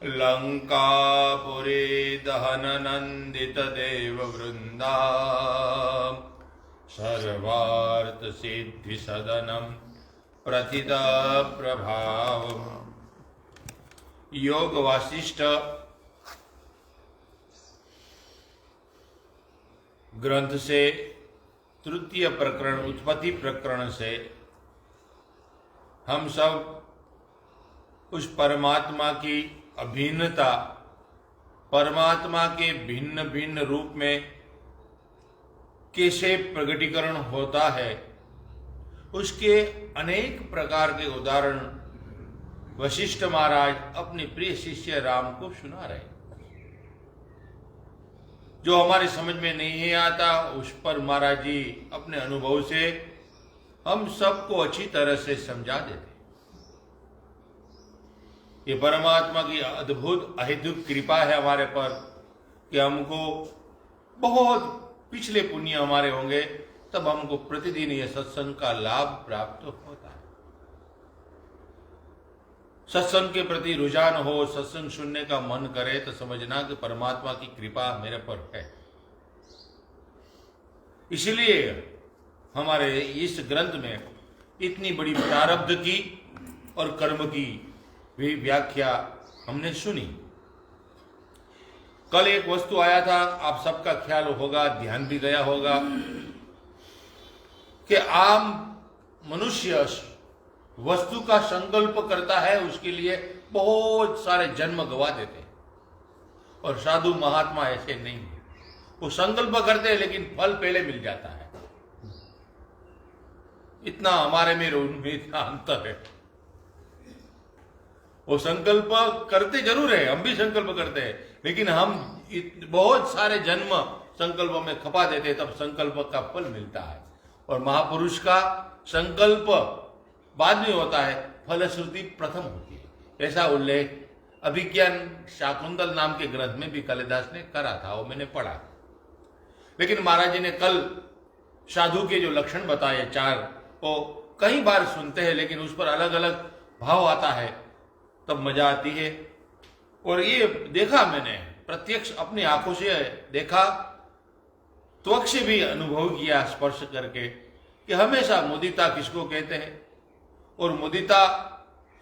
लंकापुरी दहननंदित देव वृंदा सर्वार्थ सिद्धि सदनम प्रथित प्रभाव। योग वासिष्ठ ग्रंथ से तृतीय प्रकरण उत्पत्ति प्रकरण से हम सब उस परमात्मा की अभिन्नता, परमात्मा के भिन्न भिन्न रूप में कैसे प्रकटीकरण होता है, उसके अनेक प्रकार के उदाहरण वशिष्ठ महाराज अपने प्रिय शिष्य राम को सुना रहे। जो हमारी समझ में नहीं आता उस पर महाराज जी अपने अनुभव से हम सबको अच्छी तरह से समझा देते। ये परमात्मा की अद्भुत अहेतुक कृपा है हमारे पर कि हमको बहुत पिछले पुण्य हमारे होंगे तब हमको प्रतिदिन ये सत्संग का लाभ प्राप्त होता है। सत्संग के प्रति रुझान हो, सत्संग सुनने का मन करे तो समझना कि परमात्मा की कृपा मेरे पर है। इसलिए हमारे इस ग्रंथ में इतनी बड़ी प्रारब्ध की और कर्म की भी व्याख्या हमने सुनी। कल एक वस्तु आया था, आप सबका ख्याल होगा, ध्यान भी गया होगा कि आम मनुष्य वस्तु का संकल्प करता है, उसके लिए बहुत सारे जन्म गवा देते हैं। और साधु महात्मा ऐसे नहीं है, वो संकल्प करते हैं लेकिन फल पहले मिल जाता है। इतना हमारे में उनमें इतना अंतर है। वो संकल्प करते जरूर है, हम भी संकल्प करते हैं, लेकिन हम बहुत सारे जन्म संकल्प में खपा देते हैं, तब संकल्प का फल मिलता है। और महापुरुष का संकल्प बाद में होता है, फलश्रुति प्रथम होती है। ऐसा उल्लेख अभिज्ञान शाकुंतल नाम के ग्रंथ में भी कालिदास ने करा था, वो मैंने पढ़ा। लेकिन महाराज जी ने कल साधु के जो लक्षण बताए 4, वो कई बार सुनते हैं लेकिन उस पर अलग अलग भाव आता है, तब मजा आती है। और ये देखा मैंने, प्रत्यक्ष अपनी आंखों से देखा, त्वक से भी अनुभव किया स्पर्श करके, कि हमेशा मुदिता किसको कहते हैं, और मुदिता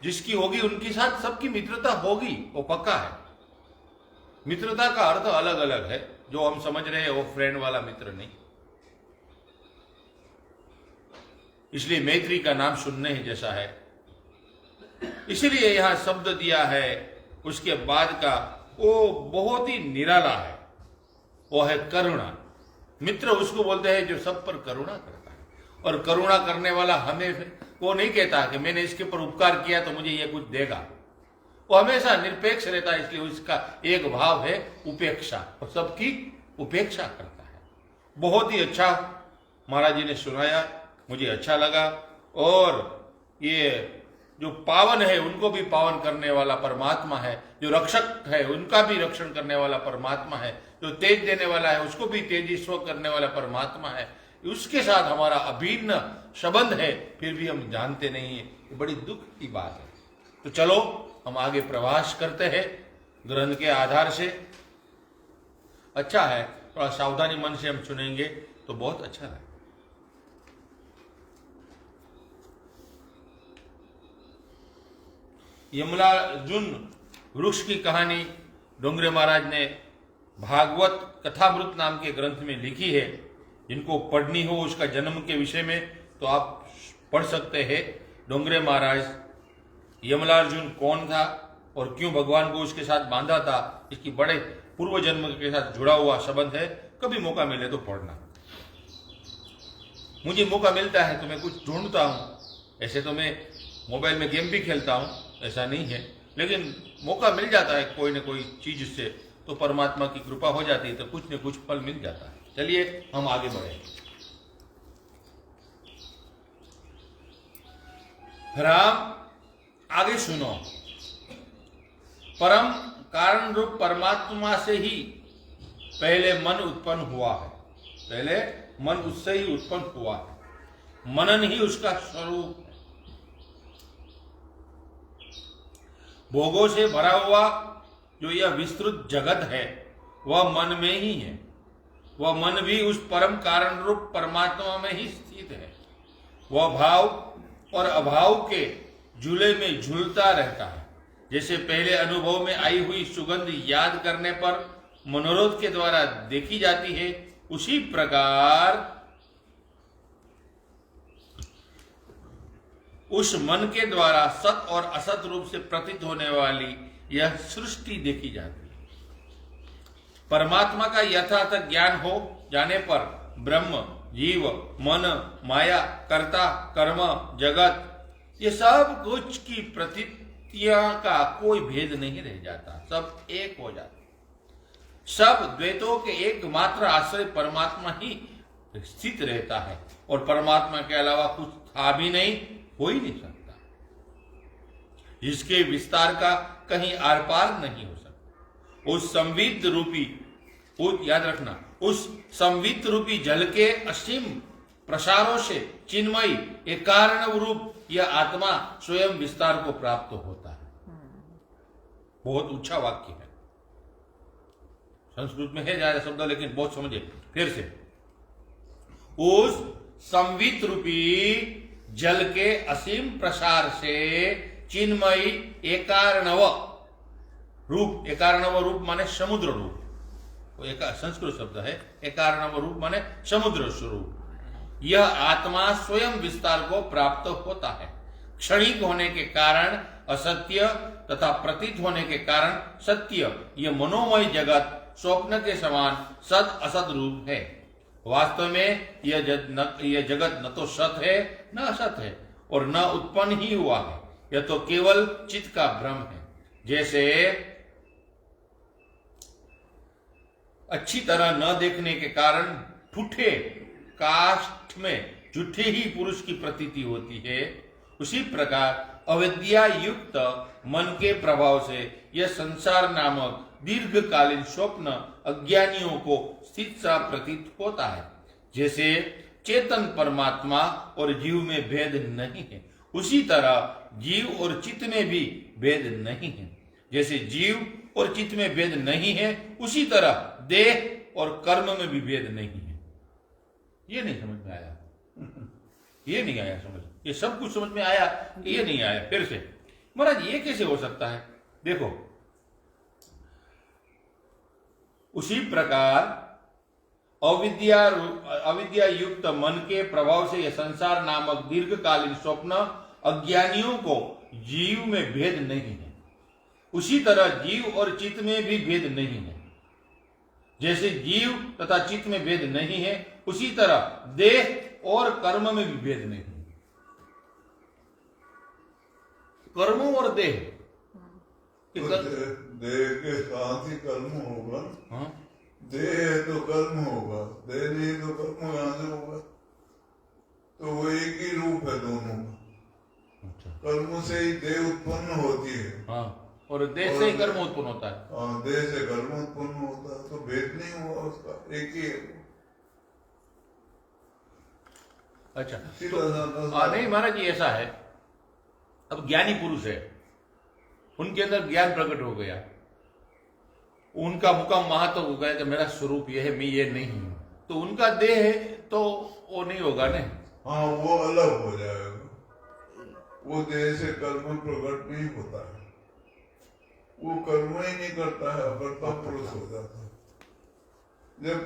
जिसकी होगी उनके साथ सबकी मित्रता होगी, वो पक्का है। मित्रता का अर्थ अलग अलग है, जो हम समझ रहे हैं वो फ्रेंड वाला मित्र नहीं। इसलिए मैत्री का नाम सुनने ही जैसा है, इसीलिए यहां शब्द दिया है। उसके बाद का वो बहुत ही निराला है, वो है करुणा। मित्र उसको बोलते हैं जो सब पर करुणा करता है, और करुणा करने वाला हमें वो नहीं कहता कि मैंने इसके ऊपर उपकार किया तो मुझे ये कुछ देगा। वो हमेशा निरपेक्ष रहता है, इसलिए उसका एक भाव है उपेक्षा, और सबकी उपेक्षा करता है। बहुत ही अच्छा महाराज जी ने सुनाया, मुझे अच्छा लगा। और ये जो पावन है उनको भी पावन करने वाला परमात्मा है, जो रक्षक है उनका भी रक्षण करने वाला परमात्मा है, जो तेज देने वाला है उसको भी तेजी स्व करने वाला परमात्मा है। उसके साथ हमारा अभिन्न संबंध है, फिर भी हम जानते नहीं है, ये बड़ी दुख की बात है। तो चलो हम आगे प्रवास करते हैं ग्रंथ के आधार से। अच्छा है, थोड़ा सावधानी मन से हम सुनेंगे तो बहुत अच्छा है। यमलार्जुन वृक्ष की कहानी डोंगरे महाराज ने भागवत कथामृत नाम के ग्रंथ में लिखी है। जिनको पढ़नी हो उसका जन्म के विषय में तो आप पढ़ सकते हैं। डोंगरे महाराज यमलार्जुन कौन था और क्यों भगवान को उसके साथ बांधा था, इसकी बड़े पूर्व जन्म के साथ जुड़ा हुआ संबंध है। कभी मौका मिले तो पढ़ना। मुझे मौका मिलता है तो मैं कुछ ढूंढता हूँ। ऐसे तो मैं मोबाइल में गेम भी खेलता हूँ, ऐसा नहीं है, लेकिन मौका मिल जाता है कोई न कोई चीज से, तो परमात्मा की कृपा हो जाती है तो कुछ न कुछ फल मिल जाता है। चलिए हम आगे बढ़े। राम आगे सुनो। परम कारण रूप परमात्मा से ही पहले मन उत्पन्न हुआ है। पहले मन उससे ही उत्पन्न हुआ है, मनन ही उसका स्वरूप है। भोगों से भरा हुआ जो यह विस्तृत जगत है वह मन में ही है। वह मन भी उस परम कारण रूप परमात्मा में ही स्थित है। वह भाव और अभाव के झूले में झूलता रहता है। जैसे पहले अनुभव में आई हुई सुगंध याद करने पर मनोरथ के द्वारा देखी जाती है, उसी प्रकार उस मन के द्वारा सत और असत रूप से प्रतीत होने वाली यह सृष्टि देखी जाती है। परमात्मा का यथार्थ ज्ञान हो जाने पर ब्रह्म, जीव, मन, माया, कर्ता, कर्म, जगत, ये सब कुछ की प्रतीतियां का कोई भेद नहीं रह जाता, सब एक हो जाता। सब द्वैतों के एकमात्र आश्रय परमात्मा ही स्थित रहता है, और परमात्मा के अलावा कुछ था भी नहीं, हो ही नहीं सकता। जिसके विस्तार का कहीं आर पार नहीं हो सकता। उस संवित रूपी, याद रखना, उस संवित रूपी जल के असीम प्रसारों से चिन्मयी एक कारण रूप यह आत्मा स्वयं विस्तार को प्राप्त होता है। बहुत ऊंचा वाक्य है, संस्कृत में है ज्यादा शब्द, लेकिन बहुत समझे। फिर से, उस संवित रूपी जल के असीम प्रसार से चिन्मयी एकार्णव रूप, एकार्णव रूप माने समुद्र रूप, वो एक संस्कृत शब्द है। एकार्णव रूप माने समुद्र स्वरूप यह आत्मा स्वयं विस्तार को प्राप्त होता है। क्षणिक होने के कारण असत्य तथा प्रतीत होने के कारण सत्य, यह मनोमय जगत स्वप्न के समान सद असत रूप है। वास्तव में यह जगत न तो सत है न असत है, और न उत्पन्न ही हुआ है। यह तो केवल चित्त का भ्रम है। जैसे अच्छी तरह न देखने के कारण ठूठे काष्ठ में झूठे ही पुरुष की प्रतीति होती है, उसी प्रकार अविद्या युक्त मन के प्रभाव से यह संसार नामक दीर्घकालीन स्वप्न अज्ञानियों को स्थित सा प्रतीत होता है। जैसे चेतन परमात्मा और जीव में भेद नहीं है, उसी तरह जीव और चित्त में भी भेद नहीं है। जैसे जीव और चित्त में भेद नहीं है, उसी तरह देह और कर्म में भी भेद नहीं है। ये नहीं समझ में आया? ये नहीं आया समझ? ये सब कुछ समझ में आया, ये नहीं आया? फिर से महाराज ये कैसे हो सकता है? देखो, उसी प्रकार अविद्या युक्त मन के प्रभाव से यह संसार नामक दीर्घकालीन स्वप्न अज्ञानियों को जीव में भेद नहीं है, उसी तरह जीव और चित्त में भी भेद नहीं है। जैसे जीव तथा चित्त में भेद नहीं है, उसी तरह देह और कर्म में भी भेद नहीं है। कर्म और देह, देह के साथ ही कर्म होगा। हाँ? देह है तो कर्म होगा, देह नहीं तो कर्म कहां से होगा? तो वो एक ही रूप है दोनों का। अच्छा। कर्म से ही देह उत्पन्न होती है। हाँ, और देह से ही कर्म उत्पन्न होता है। हाँ, देह से कर्म उत्पन्न होता है, तो भेद नहीं हुआ उसका, एक ही है। अच्छा, तो नहीं महाराज जी ऐसा है, अब ज्ञानी पुरुष है, उनके अंदर ज्ञान प्रकट हो गया, उनका मुकाम महात्व हो गया कि मेरा स्वरूप यह है, मैं ये नहीं हूं, तो उनका देह है तो वो नहीं होगा नहीं। हाँ, वो अलग हो जाएगा। वो देह से कर्म प्रकट नहीं होता है, वो कर्म ही नहीं करता है, अकर्ता पुरुष हो जाता है। जब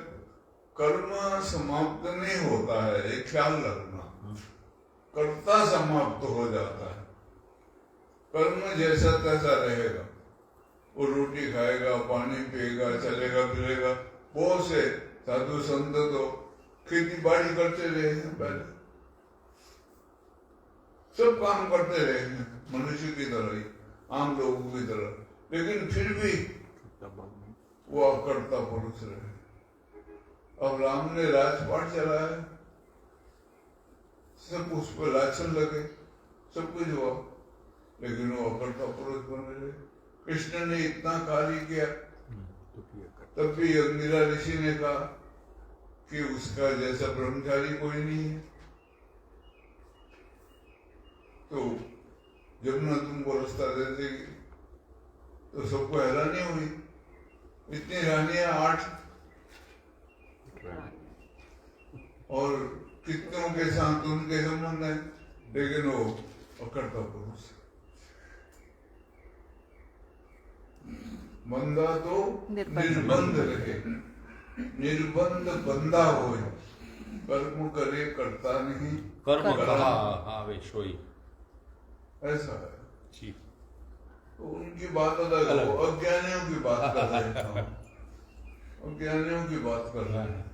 कर्म समाप्त नहीं होता है, एक ख्याल रखना, कर्ता समाप्त हो जाता है। कर्म जैसा तैसा रहेगा, वो रोटी खाएगा, पानी पिएगा, चलेगा फिरेगा। बहुत से साधु संत तो खेती बाड़ी करते रहे हैं, पहले सब काम करते रहे हैं मनुष्य की तरह ही, आम लोगों की तरह, लेकिन फिर भी वो अकर्ता पुरुष रहे। अब राम ने राजपाट चलाया, सब उस पर लाछन लगे, सब कुछ हुआ, लेकिन वो अकर्ता पुरुष बने रहे। कृष्ण ने इतना कार्य किया, तब भी अंगिरा ऋषि ने कहा कि उसका जैसा ब्रह्मचारी कोई नहीं है। तो जमुना तुमको रास्ता दे देगी, तो सबको हैरानी हुई, इतनी रानियां 8 और कितनों के साथ उनके संबंध है, लेकिन वो अकर्ता पुरुष। बंदा तो निर्बंध रहे, निर्बंध बंदा हो, कर्म करे करता नहीं, कर्म कहा हाँ सोई, ऐसा है जी। तो उनकी बात अलग है, अज्ञानियों की बात कर रहे हैं, अज्ञानियों की बात कर रहे हैं।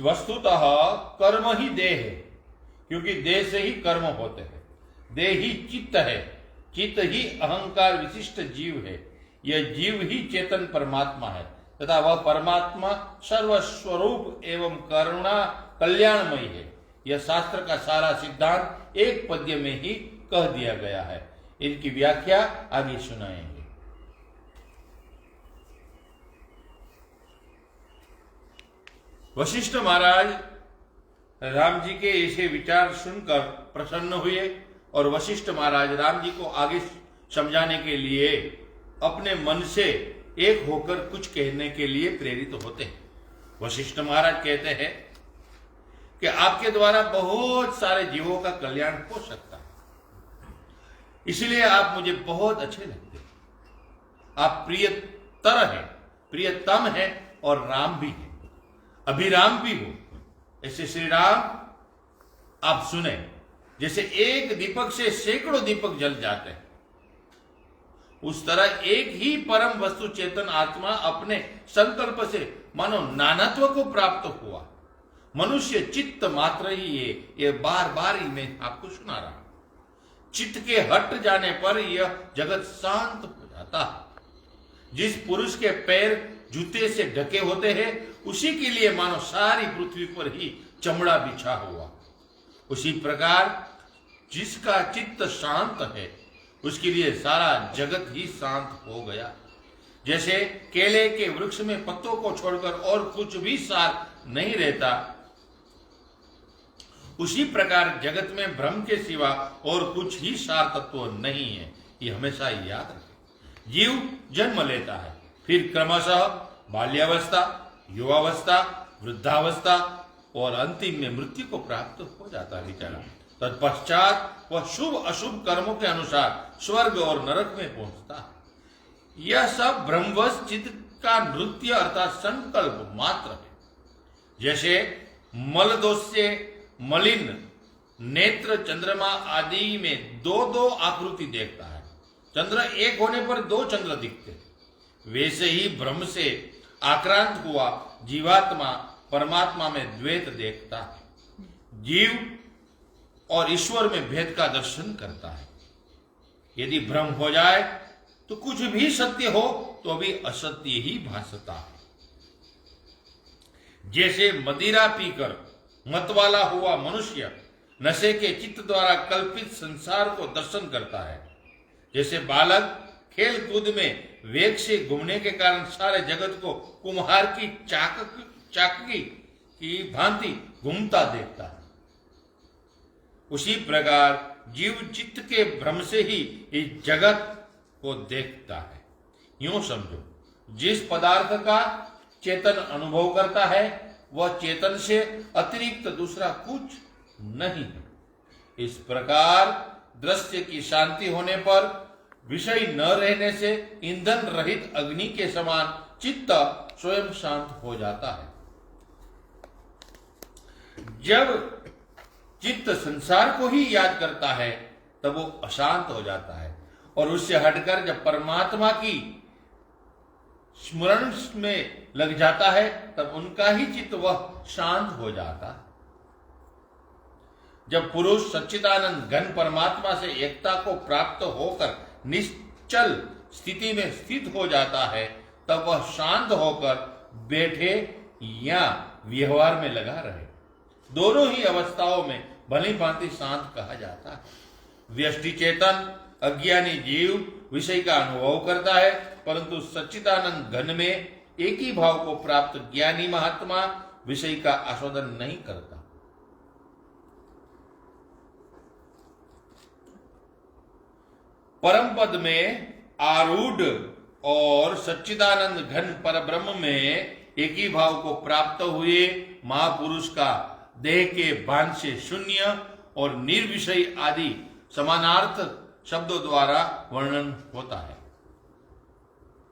वस्तुतः कर्म ही देह है, क्योंकि देह से ही कर्म होते हैं। देह ही चित्त है, चित्त ही अहंकार विशिष्ट जीव है। यह जीव ही चेतन परमात्मा है तथा वह परमात्मा सर्वस्वरूप एवं करुणा कल्याणमयी है। यह शास्त्र का सारा सिद्धांत एक पद्य में ही कह दिया गया है। इनकी व्याख्या आगे सुनाएंगे। वशिष्ठ महाराज राम जी के ऐसे विचार सुनकर प्रसन्न हुए और वशिष्ठ महाराज राम जी को आगे समझाने के लिए अपने मन से एक होकर कुछ कहने के लिए प्रेरित होते हैं। वशिष्ठ महाराज कहते हैं कि आपके द्वारा बहुत सारे जीवों का कल्याण हो सकता है, इसलिए आप मुझे बहुत अच्छे लगते हैं। आप प्रियतर हैं, प्रियतम है और राम भी है, अभिराम भी हो। ऐसे श्री राम आप सुने, जैसे एक दीपक से सैकड़ों दीपक जल जाते हैं, उस तरह एक ही परम वस्तु चेतन आत्मा अपने संकल्प से मानो नानात्व को प्राप्त हुआ। मनुष्य चित्त मात्र ही है, ये बार बार ही मैं आपको सुना रहा हूं। चित्त के हट जाने पर यह जगत शांत हो जाता है। जिस पुरुष के पैर जूते से ढके होते हैं, उसी के लिए मानो सारी पृथ्वी पर ही चमड़ा बिछा हुआ। उसी प्रकार जिसका चित्त शांत है उसके लिए सारा जगत ही शांत हो गया। जैसे केले के वृक्ष में पत्तों को छोड़कर और कुछ भी सार नहीं रहता, उसी प्रकार जगत में ब्रह्म के सिवा और कुछ ही सार तत्व नहीं है। ये हमेशा याद रखें। जीव जन्म लेता है, फिर क्रमशः बाल्यावस्था, युवावस्था, वृद्धावस्था और अंतिम में मृत्यु को प्राप्त हो जाता है बेचारा। तत्पश्चात वह शुभ अशुभ कर्मों के अनुसार स्वर्ग और नरक में पहुंचता है। यह सब ब्रह्मवश चित्त का नृत्य अर्थात संकल्प मात्र है। जैसे मल दोष से मलिन नेत्र चंद्रमा आदि में दो दो आकृति देखता है, चंद्र एक होने पर दो चंद्र दिखते, वैसे ही ब्रह्म से आक्रांत हुआ जीवात्मा परमात्मा में द्वैत देखता है। जीव और ईश्वर में भेद का दर्शन करता है। यदि भ्रम हो जाए तो कुछ भी सत्य हो तो भी असत्य ही भासता है। जैसे मदिरा पीकर मतवाला हुआ मनुष्य नशे के चित्त द्वारा कल्पित संसार को दर्शन करता है, जैसे बालक खेल कूद में वेग से घूमने के कारण सारे जगत को कुम्हार की चाककी की भांति घूमता देखता है, उसी प्रकार जीव चित्त के भ्रम से ही इस जगत को देखता है। यूं समझो, जिस पदार्थ का चेतन अनुभव करता है वह चेतन से अतिरिक्त दूसरा कुछ नहीं है। इस प्रकार दृश्य की शांति होने पर विषय न रहने से ईंधन रहित अग्नि के समान चित्त स्वयं शांत हो जाता है। जब चित्त संसार को ही याद करता है तब वो अशांत हो जाता है, और उससे हटकर जब परमात्मा की स्मरण में लग जाता है तब उनका ही चित्त वह शांत हो जाता है। जब पुरुष सच्चिदानंद घन परमात्मा से एकता को प्राप्त होकर निश्चल स्थिति में स्थित हो जाता है तब वह शांत होकर बैठे या व्यवहार में लगा रहे, दोनों ही अवस्थाओं में भली भांति शांत कहा जाता है। व्यष्टि चेतन अज्ञानी जीव विषय का अनुभव करता है, परंतु सच्चिदानंद घन में एक ही भाव को प्राप्त ज्ञानी महात्मा विषय का आस्वादन नहीं करता। परम पद में आरूढ़ और सच्चिदानंद घन पर ब्रह्म में एक ही भाव को प्राप्त हुए महापुरुष का देह के भान से शून्य और निर्विषय आदि समानार्थ शब्दों द्वारा वर्णन होता है।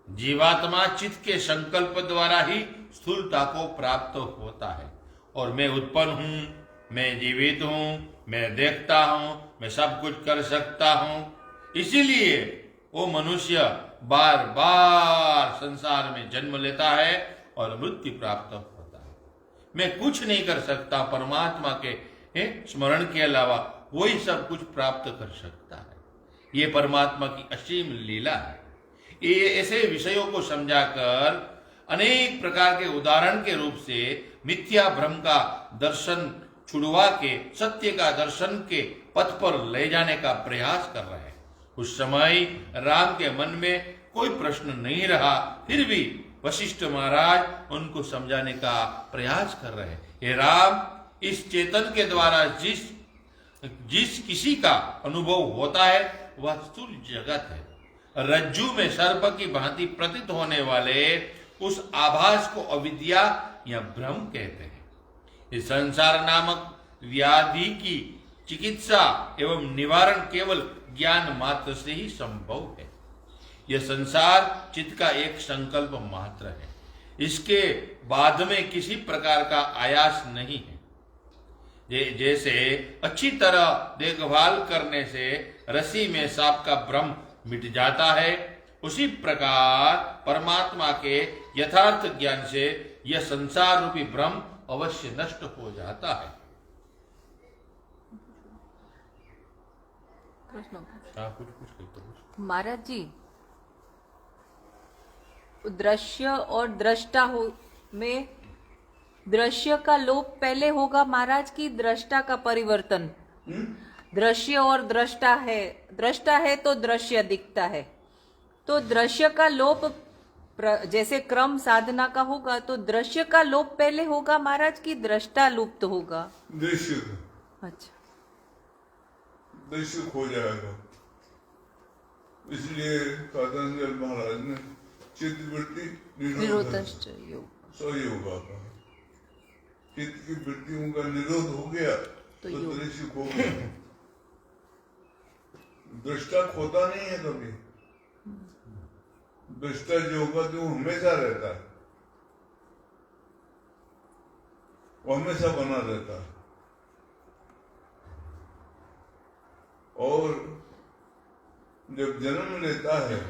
जीवात्मा चित्त के संकल्प द्वारा ही स्थूलता को प्राप्त होता है, और मैं उत्पन्न हूं, मैं जीवित हूं, मैं देखता हूं, मैं सब कुछ कर सकता हूं, इसीलिए वो मनुष्य बार बार संसार में जन्म लेता है और मृत्यु प्राप्त होता है। मैं कुछ नहीं कर सकता, परमात्मा के स्मरण के अलावा वही सब कुछ प्राप्त कर सकता है। ये परमात्मा की असीम लीला है। ये ऐसे विषयों को समझाकर अनेक प्रकार के उदाहरण के रूप से मिथ्या भ्रम का दर्शन छुड़वा के सत्य का दर्शन के पथ पर ले जाने का प्रयास कर रहे हैं। उस समय राम के मन में कोई प्रश्न नहीं रहा, फिर भी वशिष्ठ महाराज उनको समझाने का प्रयास कर रहे हैं। ये राम, इस चेतन के द्वारा जिस किसी का अनुभव होता है वह स्थूल जगत है। रज्जु में सर्प की भांति प्रतीत होने वाले उस आभास को अविद्या या भ्रम कहते हैं। इस संसार नामक व्याधि की चिकित्सा एवं निवारण केवल ज्ञान मात्र से ही संभव है। यह संसार चित्त का एक संकल्प मात्र है, इसके बाद में किसी प्रकार का आयास नहीं है। जैसे अच्छी तरह देखभाल करने से रस्सी में सांप का भ्रम मिट जाता है, उसी प्रकार परमात्मा के यथार्थ ज्ञान से यह संसार रूपी भ्रम अवश्य नष्ट हो जाता है। महाराज जी, दृश्य और दृष्टा हो में दृश्य का लोप पहले होगा महाराज की दृष्टा का परिवर्तन? दृश्य और दृष्टा है तो दृश्य दिखता है, तो दृश्य का लोप जैसे क्रम साधना का होगा तो दृश्य का लोप पहले होगा महाराज की दृष्टा लुप्त होगा? दृश्य अच्छा, दृश्य खो जाएगा। इसलिए साधनजल महाराज ने चित्तवृत्ति निरोधश्च योग सहयोग आता है। चित्त की वृत्तियों का निरोध हो गया तो योग। दृश्य खो गया। दृष्टा खोता नहीं है कभी। दृष्टा जो होगा तो हमेशा रहता है, वो हमेशा बना रहता है। और जब जन्म लेता है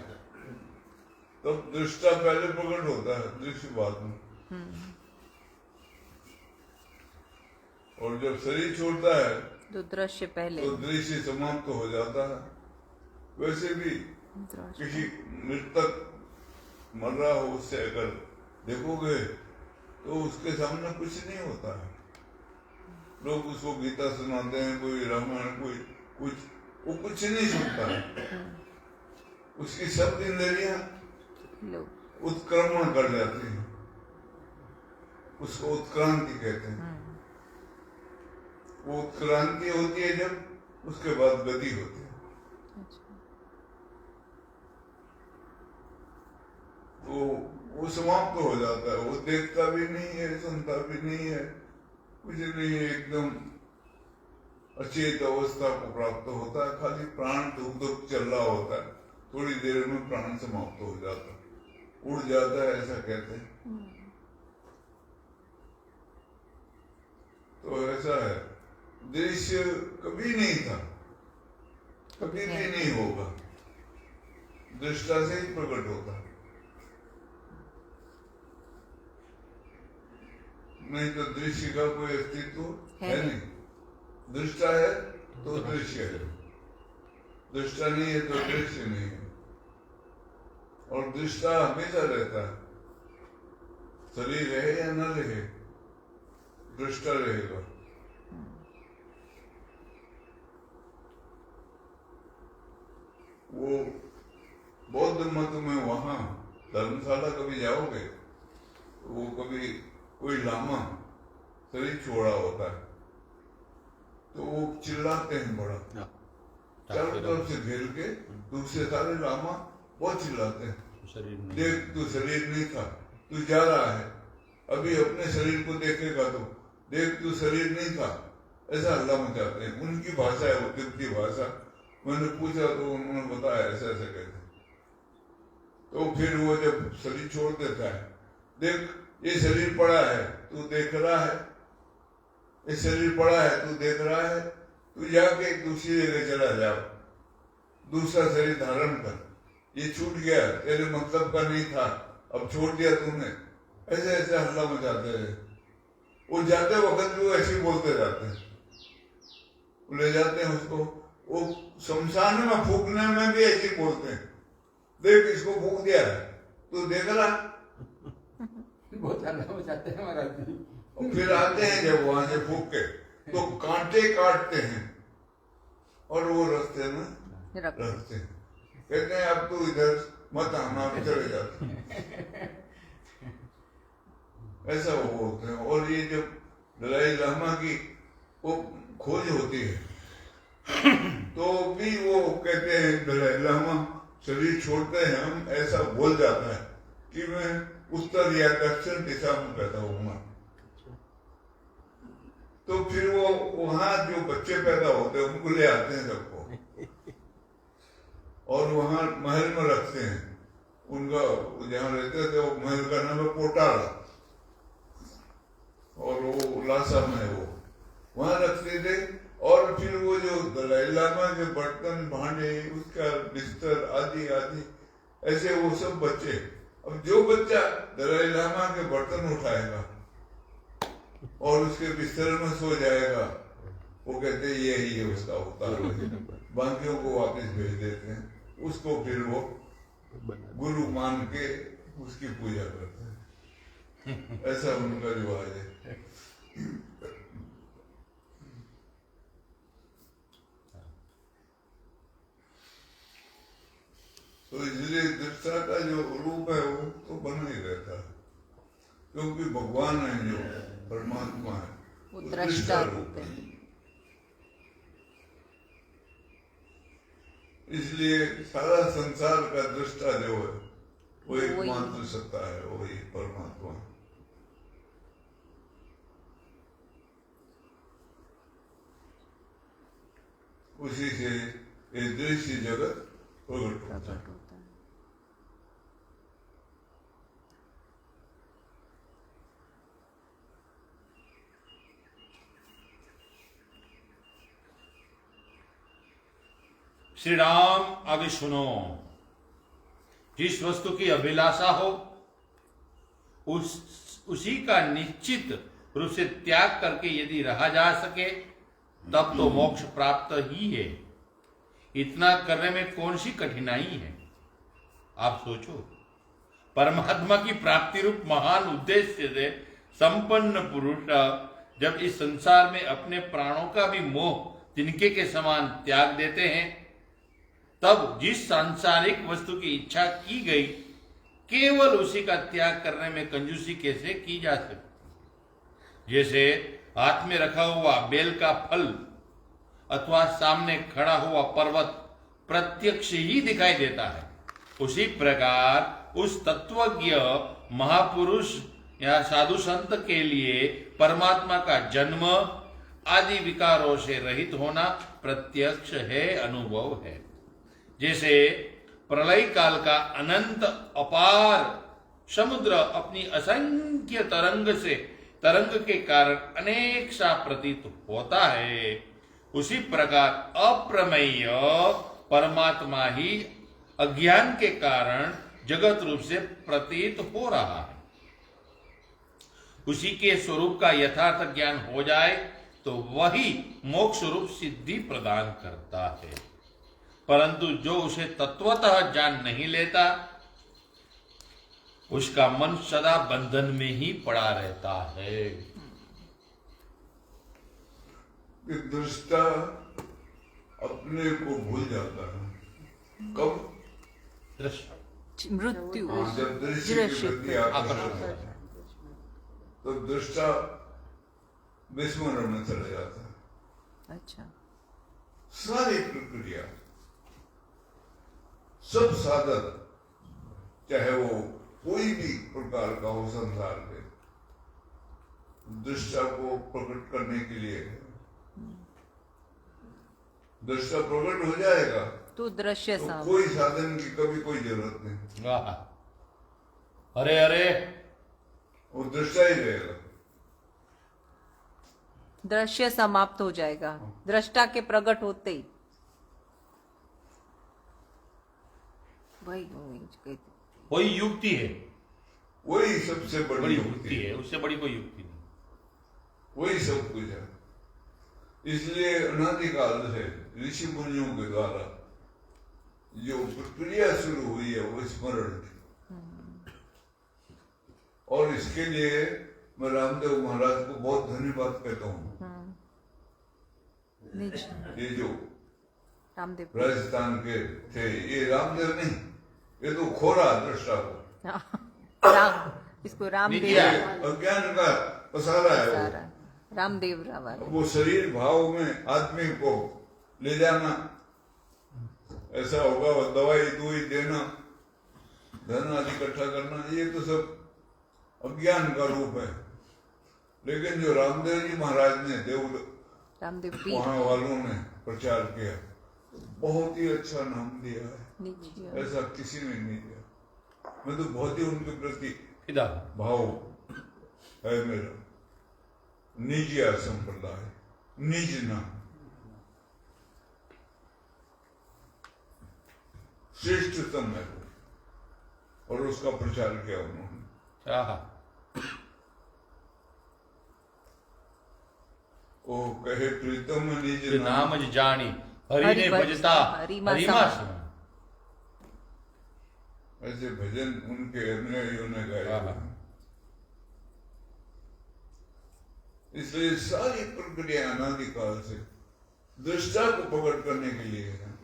तब दृष्टा पहले प्रकट होता है, दृश्य बाद में। और जब शरीर छोड़ता है तो दृश्य पहले, तो दृश्य समाप्त हो जाता है। वैसे भी किसी मृतक मर रहा हो, उससे अगर देखोगे तो उसके सामने कुछ नहीं होता है। लोग उसको गीता सुनाते हैं, कोई रामायण, कोई कुछ, वो कुछ नहीं सुनता है। उसकी सब इंद्रियां उत्क्रमण कर जाती हैं, उसको उत्क्रांति कहते हैं। वो उत्क्रांति होती है जब, उसके बाद गति होती है। तो वो समाप्त हो जाता है। वो देखता भी नहीं है, सुनता भी नहीं है, कुछ नहीं है, एकदम अचेत अवस्था को प्राप्त होता है। खाली प्राण धुक धुक चल रहा होता है, थोड़ी देर में प्राण समाप्त हो जाता है, उड़ जाता है, ऐसा कहते हैं। तो ऐसा है, दृश्य कभी नहीं था, कभी भी नहीं होगा, दृष्टा से ही प्रकट होता है। नहीं तो दृश्य का कोई अस्तित्व है नहीं। दृष्टा है तो दृश्य है, दृष्टा नहीं है तो दृश्य नहीं है। और दृष्टा हमेशा रहता है, शरीर रहे या न रहे, दृष्टा रहेगा। वो बौद्ध मत में वहां धर्मशाला कभी जाओगे, वो कभी कोई लामा शरीर छोड़ा होता है तो वो चिल्लाते हैं बड़ा, चारों तरफ से घेर के। दूसरे सारे लामा बहुत चिल्लाते हैं, देख तू शरीर नहीं था, तू जा रहा है, अभी अपने शरीर को देखेगा तो देख तू शरीर नहीं था, ऐसा हल्ला मचाते हैं। उनकी भाषा है वो, तिब्बती भाषा। मैंने पूछा तो उन्होंने बताया ऐसा ऐसा कहते। तो फिर वो जब शरीर छोड़ देता है, देख ये शरीर पड़ा है, तू देख रहा है, ये शरीर पड़ा है, तू देख रहा है, तू जाके दूसरी जगह चला जा, दूसरा शरीर धारण कर, ये छूट गया, तेरे मतलब का नहीं था, अब छोड़ दिया तूने। ऐसे ऐसे हल्ला मचाते हैं। वो जाते वक्त भी वो ऐसे बोलते जाते हैं, ले जाते हैं उसको, वो शमशान में फूकने में भी ऐसे बोलते हैं, देख इसको फूक दिया है, तू देख रहा। बहुत हल्ला मचाते हैं महाराज जी। और फिर आते हैं जब वहां से फूक के तो कांटे काटते हैं और वो रास्ते में रखते हैं, कहते हैं अब तू इधर मत आना, आप चले जाते हैं। ऐसा वो बोलते हैं। और ये जब दलाई लामा की वो खोज होती है तो भी वो कहते हैं दलाई लामा शरीर छोड़ते हैं हम, ऐसा बोल जाता है कि मैं उत्तर या दक्षिण दिशा में पैदा हुआ। तो फिर वो वहां जो बच्चे पैदा होते हैं उनको ले आते हैं सबको, और वहां महल में रखते हैं। उनका जहाँ रहते थे वो महल का नाम है पोटारा, और वो लासा में है, वो वहां रखते थे। और फिर वो जो दलाई लामा के बर्तन भांडे, उसका बिस्तर आदि आदि, ऐसे वो सब बच्चे। अब जो बच्चा दलाई लामा के बर्तन उठाएगा और उसके बिस्तर में सो जाएगा, वो कहते ये ही है उसका अवतार। बाकियों को वापस भेज देते हैं, उसको फिर वो गुरु मान के उसकी पूजा करते हैं। ऐसा उनका रिवाज है। तो इसलिए दृष्टा का जो रूप है वो तो बना ही रहता है, क्योंकि भगवान है जो परमात्मा है वो दृष्टा रूप है। इसलिए सारा संसार का दृष्टा जो है वो वही। एकमात्र सत्ता है, वही परमात्मा है। उसी से ये दृश्य जगत प्रकट होता है। श्री राम आगे सुनो, जिस वस्तु की अभिलाषा हो उसी का निश्चित रूप से त्याग करके यदि रहा जा सके तब तो मोक्ष प्राप्त ही है। इतना करने में कौन सी कठिनाई है? आप सोचो, परमात्मा की प्राप्ति रूप महान उद्देश्य से संपन्न पुरुष जब इस संसार में अपने प्राणों का भी मोह तिनके के समान त्याग देते हैं, तब जिस सांसारिक वस्तु की इच्छा की गई केवल उसी का त्याग करने में कंजूसी कैसे की जा सकती? जैसे हाथ में रखा हुआ बेल का फल अथवा सामने खड़ा हुआ पर्वत प्रत्यक्ष ही दिखाई देता है, उसी प्रकार उस तत्वज्ञ महापुरुष या साधु संत के लिए परमात्मा का जन्म आदि विकारों से रहित होना प्रत्यक्ष है, अनुभव है। जैसे प्रलय काल का अनंत अपार समुद्र अपनी असंख्य तरंग के कारण अनेक सा प्रतीत होता है, उसी प्रकार अप्रमेय परमात्मा ही अज्ञान के कारण जगत रूप से प्रतीत हो रहा है। उसी के स्वरूप का यथार्थ ज्ञान हो जाए तो वही मोक्ष रूप सिद्धि प्रदान करता है, परंतु जो उसे तत्वतः जान नहीं लेता उसका मन सदा बंधन में ही पड़ा रहता है। दृष्टा अपने को भूल जाता है। कब? मृत्यु जब दृश्य की वृत्ति आकर्षण होता है तो दृष्टा विस्मरण में चला जाता है। अच्छा, सारी प्रक्रिया, सब साधन, चाहे वो कोई भी प्रकार का हो संसार के, दृष्टा को प्रकट करने के लिए दृष्टा प्रकट हो जाएगा तो दृश्य तो साम कोई साधन की कभी कोई जरूरत नहीं। वाह, अरे अरे, वो दृष्टा ही रहेगा। दृश्य समाप्त हो जाएगा दृष्टा के प्रकट होते ही। वही युक्ति है, वही सबसे बड़ी बड़ी युक्ति है, उससे बड़ी कोई युक्ति नहीं। वही सब कुछ है। इसलिए अनादिकाल से ऋषि मुनियों के द्वारा जो प्रक्रिया शुरू हुई है वो स्मरण थी, और इसके लिए मैं रामदेव महाराज को बहुत धन्यवाद कहता हूँ। ये जो रामदेव राजस्थान के थे, ये रामदेव नहीं, ये तो खोरा दृष्टा को, राम, इसको रामदेव अज्ञान का पसारा है वो। रामदेव रावल, वो शरीर भाव में आदमी को ले जाना, ऐसा होगा, वो दवाई दुई देना, धन आदि इकट्ठा करना, ये तो सब अज्ञान का रूप है। लेकिन जो रामदेव जी महाराज ने रामदेव वहां वालों ने प्रचार किया, बहुत ही अच्छा नाम दिया है, ऐसा किसी ने नहीं दिया। मैं तो बहुत ही उनके प्रति भाव है मेरा। निज संप्रदाय, निज नाम, श्रेष्ठतम है वो, और उसका प्रचार किया उन्होंने। ओ कहे प्रीतम निज नाम जानी हरि ने भजता हरि मास। ऐसे भजन उनके अनुयायियों ने गाए हाँ, हुए हाँ। हैं। इसलिए सारी प्रक्रिया अनादिकाल से दृष्टा को प्रकट करने के लिए है।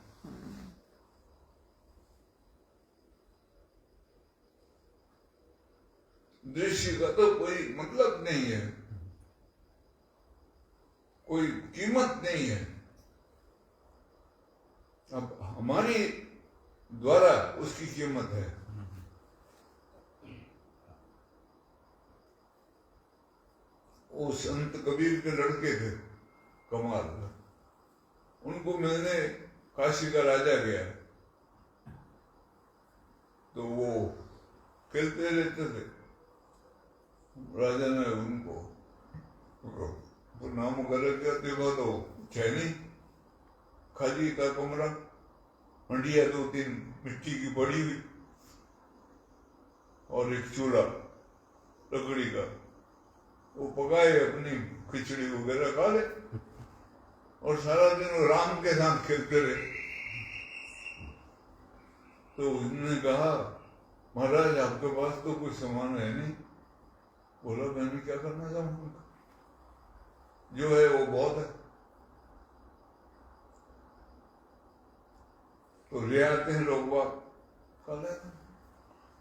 दृश्य का तो कोई मतलब नहीं है, कोई कीमत नहीं है। अब हमारी द्वारा उसकी कीमत है। वो संत कबीर के लड़के थे कमाल, उनको मिलने काशी का राजा गया तो वो खेलते रहते थे। राजा ने उनको नाम कर दिया, देखो तो छैनी खाली का कमरा, हंडिया 2-3 मिट्टी की पड़ी हुई और एक चूल्हा लकड़ी का, वो पकाए अपनी खिचड़ी वगैरह खा ले और सारा दिन वो राम के साथ खेलते रहे। तो उसने कहा, महाराज आपके पास तो कुछ सामान है नहीं। बोला, मैंने क्या करना चाहूंगा, जो है वो बहुत है। तो ले आते हैं लोग बाग, खा लेते हैं।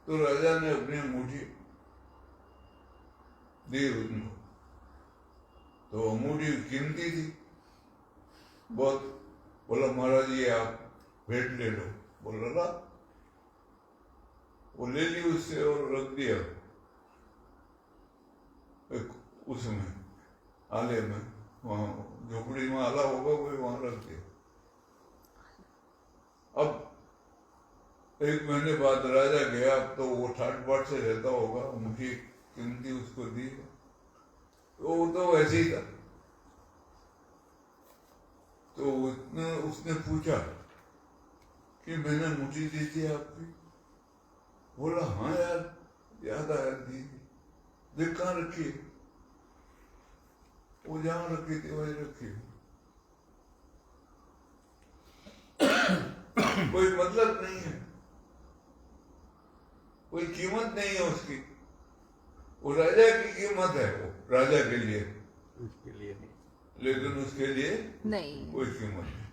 तो राजा ने अपनी अंगूठी दी उनको, तो अंगूठी कीमती थी बहुत। बोला, महाराज ये आप भेंट ले लो। बोला ला, वो ले ली उससे और रख दिया उसमें आले में, वहां झोपड़ी में आला होगा कोई, वहां रख दिया। अब 1 महीने बाद राजा गया, अब तो वो ठाट बाट से रहता होगा, मुझे कीमती उसको दी, तो वो तो वैसे ही था। तो उसने पूछा कि मैंने मुझे दी थी आपकी। बोला, हाँ यार याद आया, दी थी। देख कहाँ रखी है? वो जहां रखी थी वही रखी है। कोई मतलब नहीं है, कोई कीमत नहीं है उसकी। वो राजा की कीमत है, वो राजा के लिए, उसके लिए नहीं। लेकिन उसके लिए नहीं। कोई कीमत नहीं।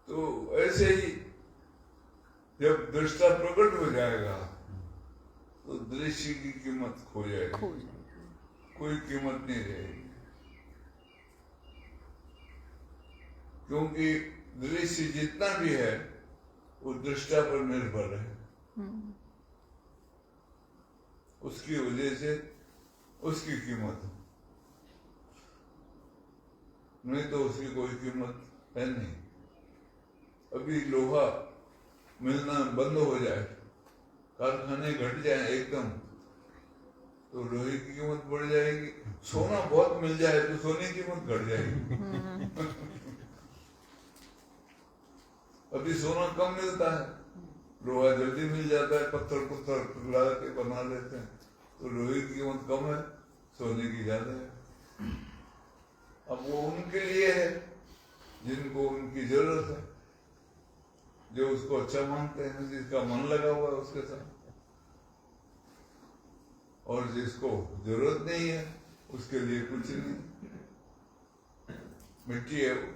तो ऐसे ही जब दृष्टा प्रकट हो जाएगा तो दृश्य की कीमत खो जाएगी, खो जाएगा। कोई कीमत नहीं रहेगी। क्योंकि दृश्य जितना भी है वो दृष्टा पर निर्भर है। उसकी वजह से उसकी कीमत है, नहीं तो उसकी कोई कीमत है नहीं। अभी लोहा मिलना बंद हो जाए, कारखाने घट जाए एकदम, तो लोहे की कीमत बढ़ जाएगी। सोना बहुत मिल जाए तो सोने की कीमत घट जाएगी। अभी सोना कम मिलता है, लोहा जल्दी मिल जाता है, पत्थर ला के बना लेते हैं, तो लोहे की कीमत कम है, सोने की ज्यादा है। अब वो उनके लिए है जिनको उनकी जरूरत है, जो उसको अच्छा मानते हैं, जिसका मन लगा हुआ है उसके साथ। और जिसको जरूरत नहीं है उसके लिए कुछ नहीं, मिट्टी है वो।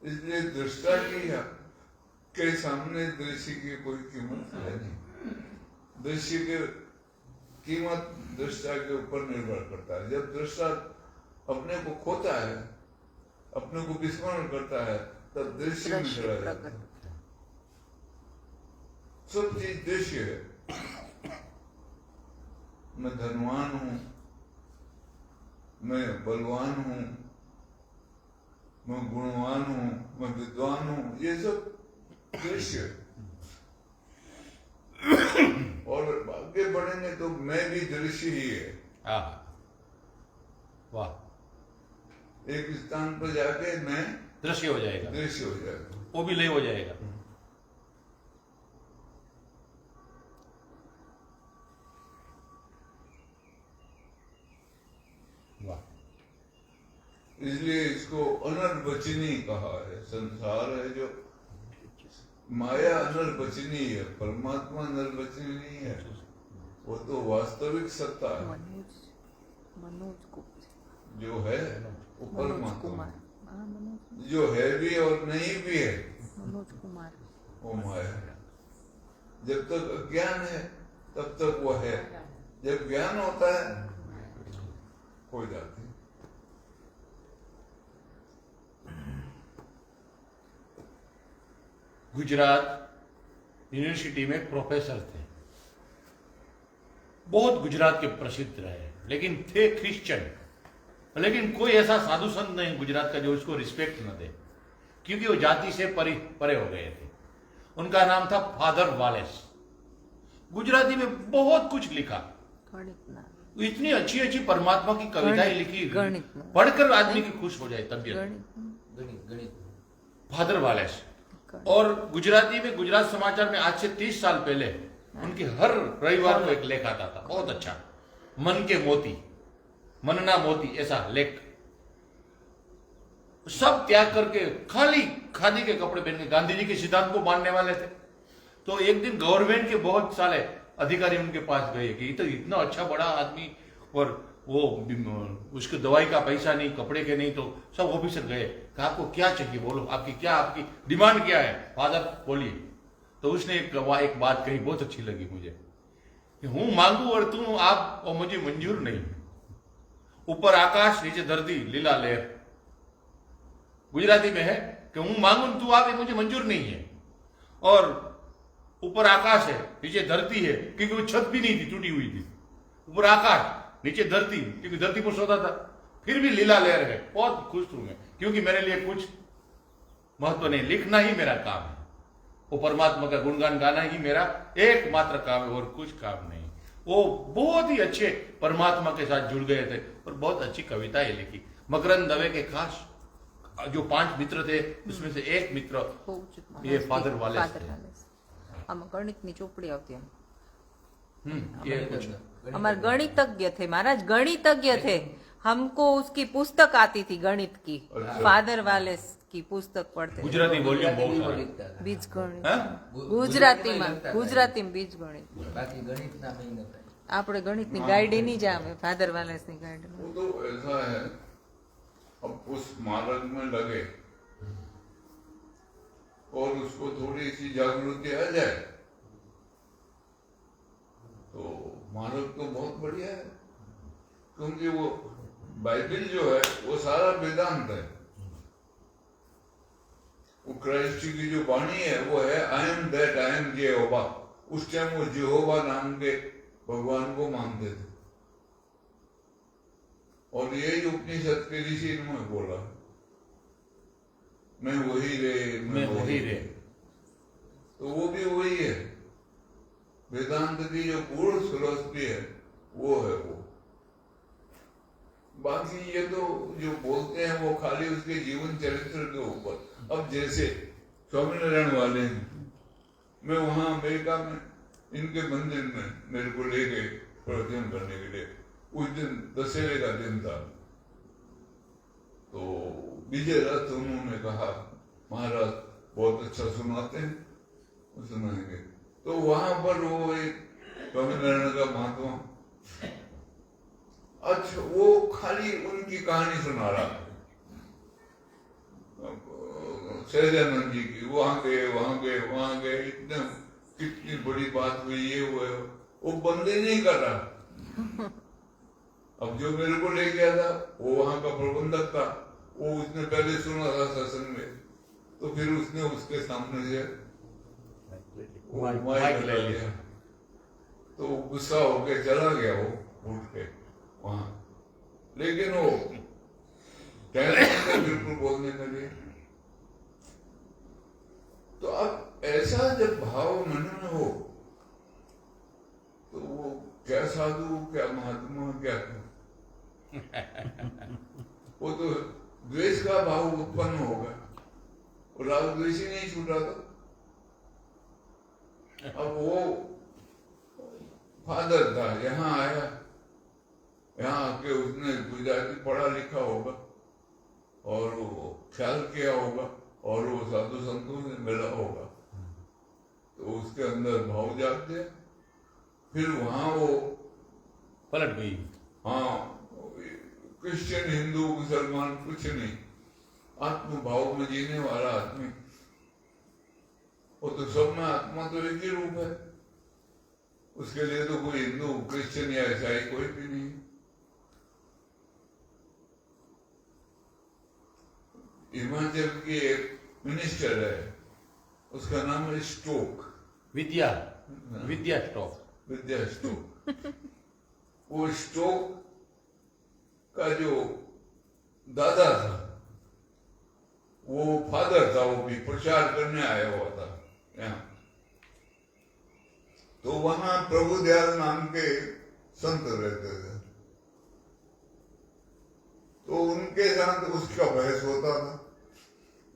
इसलिए दृष्टा के सामने दृश्य की कोई कीमत है नहीं। दृश्य की कीमत दृष्टा के ऊपर निर्भर करता है। जब दृष्टा अपने को खोता है, अपने को विस्मरण करता है, तब दृश्य में चला जाता है। सब चीज दृश्य है। मैं धनवान हूं, मैं बलवान हूं, मैं गुणवान हूं, मैं विद्वान हूं, ये सब दृश्य है। और आगे बढ़ेंगे तो मैं भी दृश्य ही है। वाह। एक स्थान पर जाके मैं दृश्य हो जाएगा, दृश्य हो जाएगा, वो भी लय हो जाएगा। वाह। इसलिए इसको अनर्वचनीय कहा है। संसार है जो माया अनर्वचनीय है, परमात्मा अनर्वचनीय नहीं है, वो तो वास्तविक सत्ता है मनोज कुमार जो है वो मनोज परमात्मा कुमार मनोज जो है भी और नहीं भी है मनोज कुमार वो माया है। जब तक अज्ञान है तब तक वो है, जब ज्ञान होता है हो जाती है। गुजरात यूनिवर्सिटी में प्रोफेसर थे, बहुत गुजरात के प्रसिद्ध रहे, लेकिन थे क्रिश्चियन। लेकिन कोई ऐसा साधु संत नहीं गुजरात का जो उसको रिस्पेक्ट न दे, क्योंकि वो जाति से परे हो गए थे। उनका नाम था फादर वालेस। गुजराती में बहुत कुछ लिखा, इतनी अच्छी अच्छी परमात्मा की कविताएं लिखी, पढ़कर आदमी की खुश हो जाए तबीयत। गणित फादर वालेस। और गुजराती में गुजरात समाचार में आज से 30 साल पहले उनकी हर रविवार को एक लेख आता था, बहुत अच्छा, मन के मोती, मनना मोती, ऐसा लेख। सब त्याग करके खाली खादी के कपड़े पहन के गांधी जी के सिद्धांत को मानने वाले थे। तो एक दिन गवर्नमेंट के बहुत सारे अधिकारी उनके पास गए कि तो इतना अच्छा बड़ा आदमी और वो उसके दवाई का पैसा नहीं, कपड़े के नहीं, तो सब ऑफिसर गए कि आपको क्या चाहिए, बोलो आपकी डिमांड क्या है, फादर बोलिए। तो उसने एक बात कही, बहुत अच्छी लगी मुझे, कि हूं मांगू और तू आप और मुझे मंजूर नहीं। ऊपर आकाश नीचे धरती लीला लहर, गुजराती में है कि हूं मांगू तू आप, ये मुझे मंजूर नहीं है। और ऊपर आकाश है नीचे धरती है, क्योंकि वो छत भी नहीं थी, टूटी हुई थी। ऊपर आकाश नीचे धरती, क्योंकि धरती पर सोता था, फिर भी लीला लहर है। बहुत खुश हूं मैं, क्योंकि मेरे लिए कुछ महत्व नहीं, लिखना ही मेरा काम है, वो परमात्मा का गुणगान गाना ही मेरा एकमात्र काम है, और कुछ काम नहीं। वो बहुत ही अच्छे परमात्मा के साथ जुड़ गए थे और बहुत अच्छी कविताएं लिखी। मकरंद दवे के खास जो 5 मित्र थे, उसमें से एक मित्र ये फादर वालेस थे। गणित ની ચોપડી આવતી ये कुछ हमारे गणितज्ञ थे महाराज, गणितज्ञ थे। हमको उसकी पुस्तक आती थी गणित की, फादर वालेस की पुस्तक पढ़ते थे। गुजराती वॉल्यूम बहुत सारा। बीज गणित हाँ? ગુજરાતીમાં બીજ ગણિત। બાકી ગણિતના નહીં નતા। આપણે ગણિતની ગાઈડ નહીં જ આવે, ફાધર વાલેસની ગાઈડ। वो तो ऐसा है, अब उस मार्ग में लगे और उसको थोड़ी सी जागृति आ जाए तो मार्ग तो बहुत बढ़िया है। क्योंकि वो बाइबल जो है वो सारा वेदांत है। वो क्राइस्ट की जो वाणी है वो है I am that, I am जेहोवा। उस टाइम वो जेहोवा नाम के भगवान को मानते थे, और यही उपनिषद के ऋषि इन्होंने बोला, मैं वही रे, मैं वही रे। तो वो भी वही है। वेदांत की जो पूर्ण फिलॉसफी है वो है वो। बाकी ये तो जो बोलते हैं वो खाली उसके जीवन चरित्र के ऊपर। अब जैसे स्वामीनारायण वाले हैं, मैं वहां अमेरिका में इनके मंदिर में मेरे को ले गए प्रवचन करने के लिए। उस दिन दशहरे का दिन था, तो विजय रथ उन्होंने कहा महाराज बहुत अच्छा सुनाते हैं, सुनाएंगे। तो वहां पर वो एक स्वामीनारायण का महात्मा, अच्छा वो खाली उनकी कहानी सुना रहा, सहजानंद जी की, वहां गए, इतने कितनी बड़ी बात हुई, ये हुआ, वो बंद ही नहीं कर रहा। अब जो मेरे को ले गया था वो वहां का प्रबंधक था, वो उसने पहले सुना था सत्संग में, तो फिर उसने उसके सामने से माइक ले लिया, तो गुस्सा होके चला गया वो उठ के वहां। लेकिन वो बिल्कुल बोलने के लिए। तो अब ऐसा जब भाव मन में हो तो वो क्या साधु, क्या महात्मा, क्या वो तो द्वेष का भाव उत्पन्न होगा, और राग द्वेष ही नहीं छूटा था। अब वो फादर था, यहाँ आया, यहाँ आके उसने गुजराती पढ़ा लिखा होगा, और वो ख्याल किया होगा और वो साधु संतों से मिला होगा, तो उसके अंदर भाव जागते, फिर वहां वो पलट गई। हाँ, क्रिश्चियन हिंदू मुसलमान कुछ नहीं, आत्म भाव में जीने वाला आदमी, वो तो सब में आत्मा तो एक ही रूप है, उसके लिए तो कोई हिंदू क्रिश्चियन या ईसाई कोई भी नहीं। हिमाचल की एक मिनिस्टर है, उसका नाम है स्टोक, विद्या स्टॉक। विद्या स्टोक। वो स्टोक का जो दादा था, वो फादर था, वो भी प्रचार करने आया हुआ था यहाँ। तो वहां प्रभु दयाल नाम के संत रहते थे, तो उनके साथ उसका बहस होता था।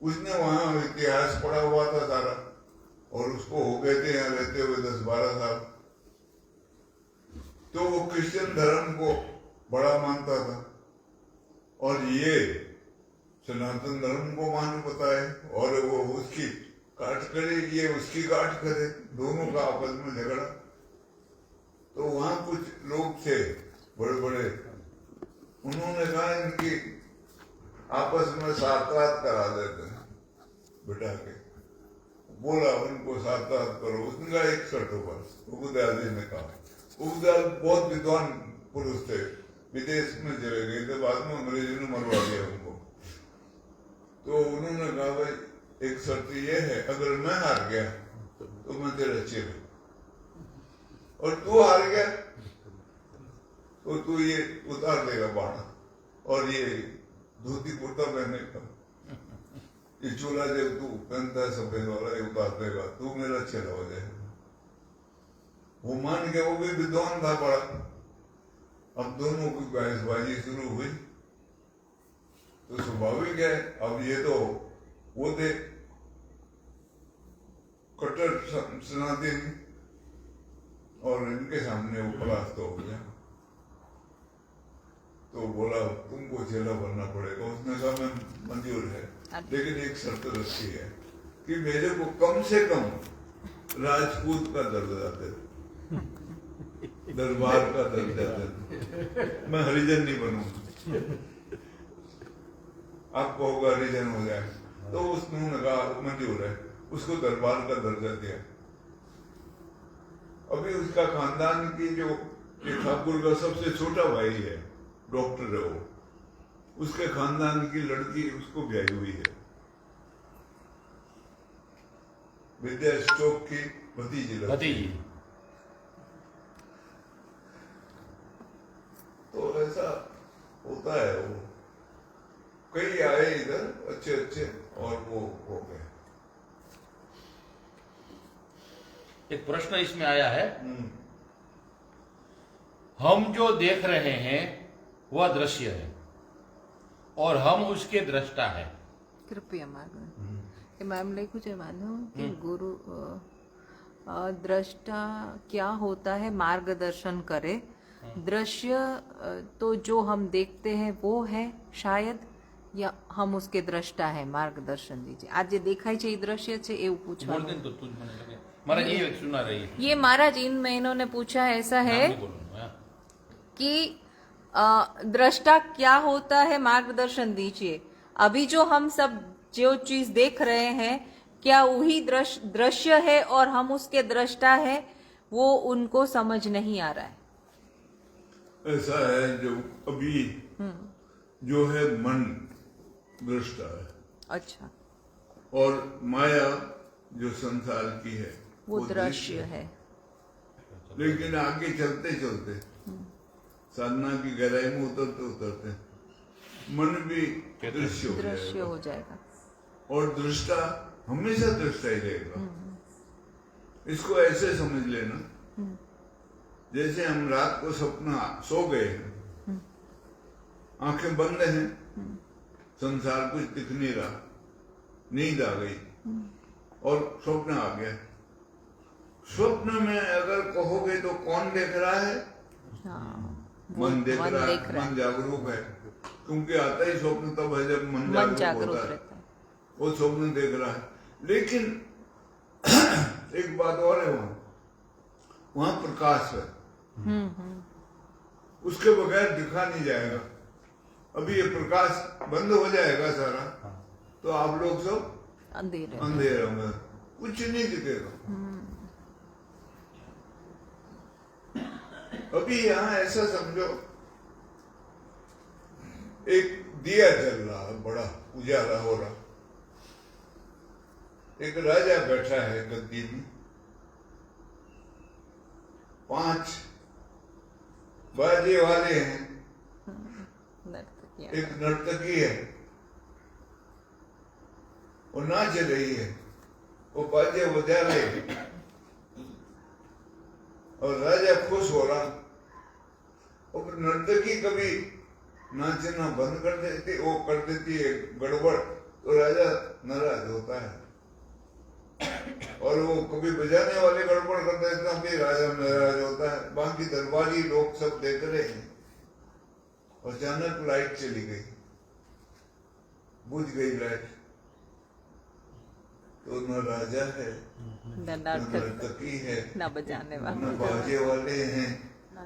उसने वहां इतिहास पढ़ा हुआ था सारा, और उसको हो गए थे यहाँ रहते हुए 10-12 साल। तो वो क्रिश्चियन धर्म को बड़ा मानता था, और ये सनातन धर्म को मान बताए, और वो उसकी काट करे, ये उसकी काट करे, दोनों का आपस में झगड़ा। तो वहां कुछ लोग थे बड़े बड़े, उन्होंने कहा इनकी आपस में सार्थात करा देते हैं बिठा के। बोला उनको सार्थात करो, उसने कहा एक शर्त पर। उपदयाल जी ने कहा, उपदयाल बहुत विद्वान पुरुष थे, विदेश में चले गए थे, बाद में अंग्रेजों ने मरवा दिया उनको। तो उन्होंने कहा भाई एक शर्त ये है, अगर मैं हार गया तो मैं तेरा चेला, और तू हार गया तो तू ये उतार देगा बाण, और ये धोती कुर्ता पहने का, ये चोला जब तू पहनता है सफेद वाला, ये उतार देगा, तू मेरा चेला हो जाएगा। वो मान गया, वो भी विद्वान था बड़ा। अब दोनों की बहसबाजी शुरू हुई, तो स्वाभाविक है, अब ये तो वो थे कट्टर सनातनी, और इनके सामने वो परास्त हो गया। तो बोला तुमको चेला बनना पड़ेगा। उसने कहा मैं मंजूर है, लेकिन एक शर्त रखी है कि मेरे को कम से कम राजपूत का दर्जा दे, दरबार का दर्जा दे, मैं हरिजन नहीं बनूंगा, आपको होगा हरिजन हो जाए। तो उसने कहा मंजूर है, उसको दरबार का दर्जा दिया। अभी उसका खानदान की जो ठाकुर का सबसे छोटा भाई है, डॉक्टर है वो, उसके खानदान की लड़की उसको ब्याही हुई है, विद्या स्टोक की भतीजी। तो ऐसा होता है। वो कई आए इधर अच्छे, और वो हो गए। एक प्रश्न इसमें आया है, हम जो देख रहे हैं वह दृश्य है और हम उसके दृष्टा है। કૃપયા માર્ગ मैम लिखू છે मानो कि गुरु दृष्टा क्या होता है, मार्गदर्शन करे। दृश्य तो जो हम देखते हैं वो है शायद, या हम उसके दृष्टा है, मार्गदर्शन दीजिए। आज जे देखाय छे એ दृश्य છે એવું પૂછવાનું। तो तुझ મને लगे महाराज ये सुना रही है। ये महाराज इन में इन्होंने पूछा ऐसा है कि दृष्टा क्या होता है, मार्गदर्शन दीजिए। अभी जो हम सब जो चीज देख रहे हैं, क्या वही दृश्य है और हम उसके दृष्टा है, वो उनको समझ नहीं आ रहा है। ऐसा है जो अभी जो है मन दृष्टा है, अच्छा, और माया जो संसार की है वो दृश्य है। लेकिन आगे चलते चलते साधना की गहराई में उतरते मन भी दृश्य हो जाएगा, और दृष्टा हमेशा दृष्टा ही रहेगा। इसको ऐसे समझ लेना, जैसे हम रात को सपना सो गए हैं, आंखें बंद हैं, संसार कुछ दिख नहीं रहा, नींद आ गई और स्वप्न आ गया। स्वप्न में अगर कहोगे तो कौन देख रहा है? हाँ, मन देख रहा है, मन जागरूक है। क्योंकि आता ही स्वप्न तब है जब मन मन जागरूक जागरूक होता है, रहता है। वो स्वप्न देख रहा है। लेकिन एक बात और है, वहां प्रकाश है, उसके बगैर दिखा नहीं जाएगा। अभी ये प्रकाश बंद हो जाएगा सारा, तो आप लोग सब अंधेरे में, कुछ नहीं दिखेगा। अभी यहाँ ऐसा समझो, एक दिया जल रहा है, बड़ा उजाला हो रहा, एक राजा बैठा है गद्दी में, 5 बाजे वाले हैं, एक नर्तकी है, वो नाच रही है, वो बाजे बजा रहे हैं, और राजा खुश हो रहा। और नर्तकी कभी नाचना बंद कर देती, वो कर देती है गड़बड़, तो राजा नाराज होता है। और वो कभी बजाने वाले गड़बड़ कर देते हैं, फिर राजा नाराज होता है। बाकी दरबारी लोग सब देख रहे हैं, और अचानक लाइट चली गई, बुझ गई लाइट, तो न राजा है, न नर्तकी है, न बजाने वाले, न बाजे वाले हैं,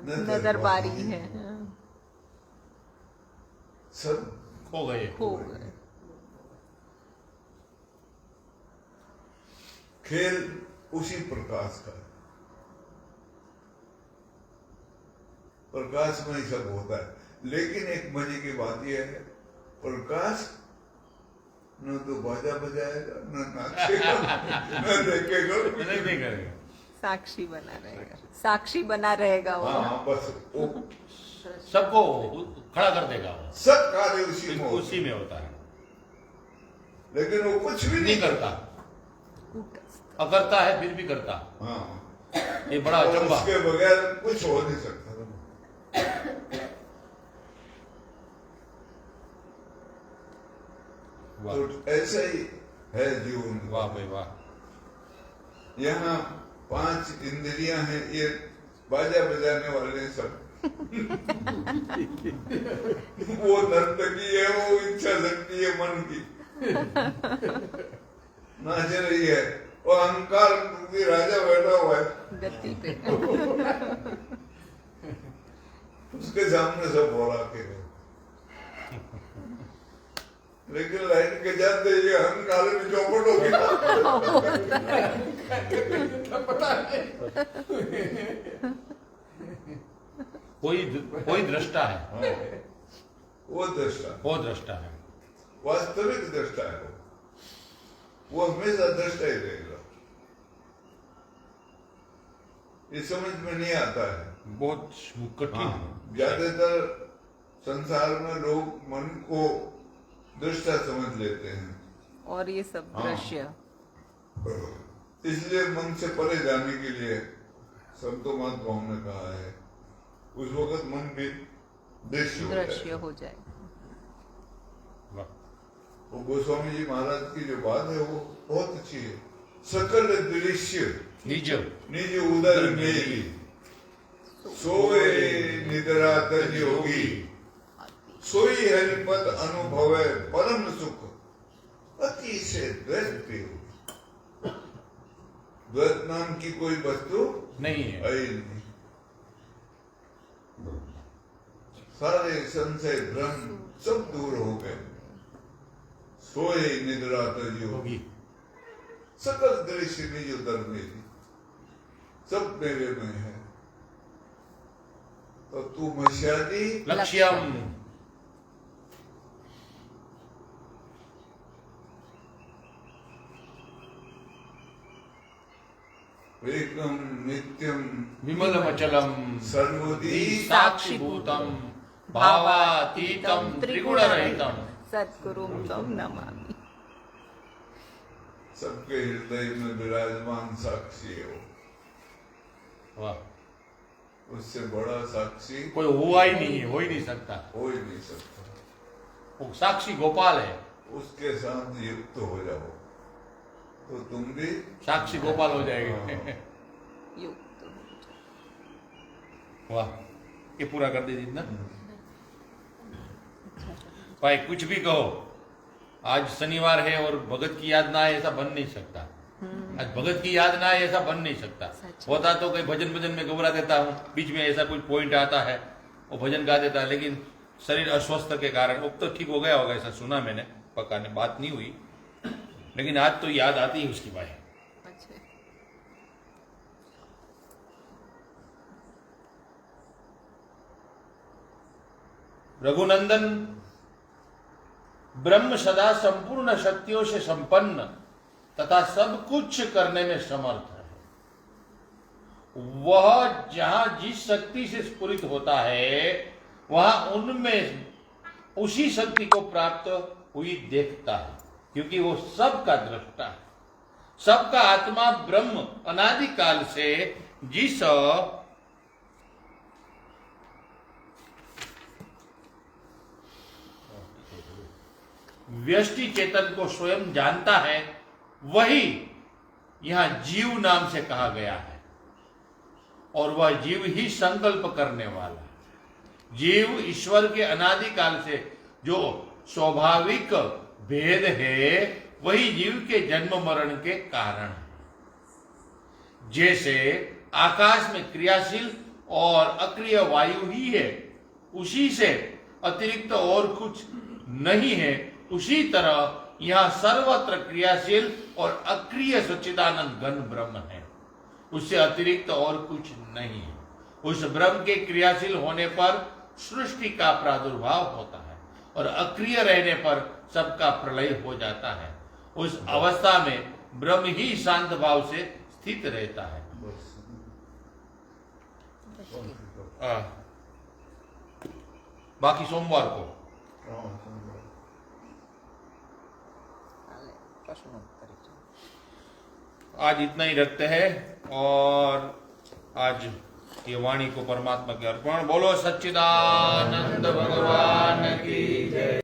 न दरबारी है, सब खो गए। खेल उसी प्रकाश का, प्रकाश में ही सब होता है। लेकिन एक मजे की बात यह है, प्रकाश न तो बाजा बजाएगा, न नाचेगा, न देखेगा, साक्षी बना रहेगा, साक्षी बना रहेगा वो। हाँ, बस वो सबको खड़ा कर देगा, वो सब कार्य उसी में उसी में होता है, लेकिन वो कुछ भी नहीं करता, अकर्ता है फिर भी करता। हाँ, ये बड़ा और अचंबा। उसके बगैर कुछ हो नहीं सकता। तो ऐसा ही है जीवन। वाह भाई वाह। यहाँ 5 इंद्रियां हैं, ये बाजा बजाने वाले सब वो नर्तकी है, वो इच्छा शक्ति है मन की, नाच रही है, वो अहंकार की राजा बैठा हुआ है गद्दी पे। उसके सामने सब हो रहा के, लेकिन लाइन के जाते ये अहंकार में चौपट हो गया। कोई दृष्टा है, वो दृष्टा, वो दृष्टा है, वास्तविक दृष्टा है, वो हमेशा दृष्टा ही रहेगा। ये समझ में नहीं आता है, बहुत कठिन है। ज्यादातर संसार में लोग मन को दृष्टा समझ लेते हैं, और ये सब दृश्य, इसलिए मन से परे जाने के लिए संतो महात्माओं ने कहा है, उस वक्त मन भी दृश्य हो जाए। वो गोस्वामी जी महाराज की जो बात है वो बहुत अच्छी है। सकल दृश्य निज निज उदर मेली, सोए निद्रा तज योगी, सोई हरिपद अनुभव परम सुख, अति से द्वैत प्रिय। द्वैत नाम की कोई वस्तु नहीं है, आई नहीं। सारे संशय भ्रम सब दूर हो गए। सोए निद्रा तज योगी, सकल दृश्य निज उदर मेली, सब मेरे में है। तो तू मशादी लक्ष्यम एकम नित्यम विमलमचलम सर्वदी साक्षिभूतम भावातीतम त्रिगुण रहितम सद्गुरुम तम नमामि। सबके हृदय में विराजमान साक्षी है वो, वाह। उससे बड़ा साक्षी कोई हुआ ही नहीं है, हो ही नहीं सकता। हो ही नहीं सकता। वो साक्षी गोपाल है, उसके साथ युक्त हो जाओ तो तुम भी साक्षी गोपाल हो जाएंगे। युक्त हो जाए। वाह, ये पूरा कर दीजिए ना। अच्छा। भाई कुछ भी कहो, आज शनिवार है और भगत की याद ना आए ऐसा बन नहीं सकता। आज भगत की याद ना आए ऐसा बन नहीं सकता। होता तो कोई भजन भजन में घबरा देता हूँ, बीच में ऐसा कोई पॉइंट आता है वो भजन गा देता है, लेकिन शरीर अस्वस्थ के कारण अब तो ठीक हो गया होगा ऐसा सुना मैंने, पक्का ने बात नहीं हुई, लेकिन आज तो याद आती है उसकी भाई। अच्छा। रघुनंदन ब्रह्म सदा संपूर्ण शक्तियों से संपन्न तथा सब कुछ करने में समर्थ है। वह जहां जिस शक्ति से स्फुरित होता है वहां उनमें उसी शक्ति को प्राप्त हुई देखता है, क्योंकि वो सबका दृष्टा है। सबका आत्मा ब्रह्म अनादिकाल से जिस व्यष्टि चेतन को स्वयं जानता है, वही यहां जीव नाम से कहा गया है, और वह जीव ही संकल्प करने वाला है। जीव ईश्वर के अनादिकाल से जो स्वाभाविक भेद है वही जीव के जन्म मरण के कारण है। जैसे आकाश में क्रियाशील और अक्रिय वायु ही है, उसी से अतिरिक्त और कुछ नहीं है, उसी तरह यहां सर्वत्र क्रियाशील और अक्रिय सच्चिदानंद घन ब्रह्म है, उससे अतिरिक्त और कुछ नहीं है। उस ब्रह्म के क्रियाशील होने पर सृष्टि का प्रादुर्भाव होता है और अक्रिय रहने पर सबका प्रलय हो जाता है। उस अवस्था में ब्रह्म ही शांत भाव से स्थित रहता है। बाकी सोमवार को आज इतना ही रखते हैं और आज ये वाणी को परमात्मा के अर्पण। बोलो सच्चिदानंद भगवान की जय।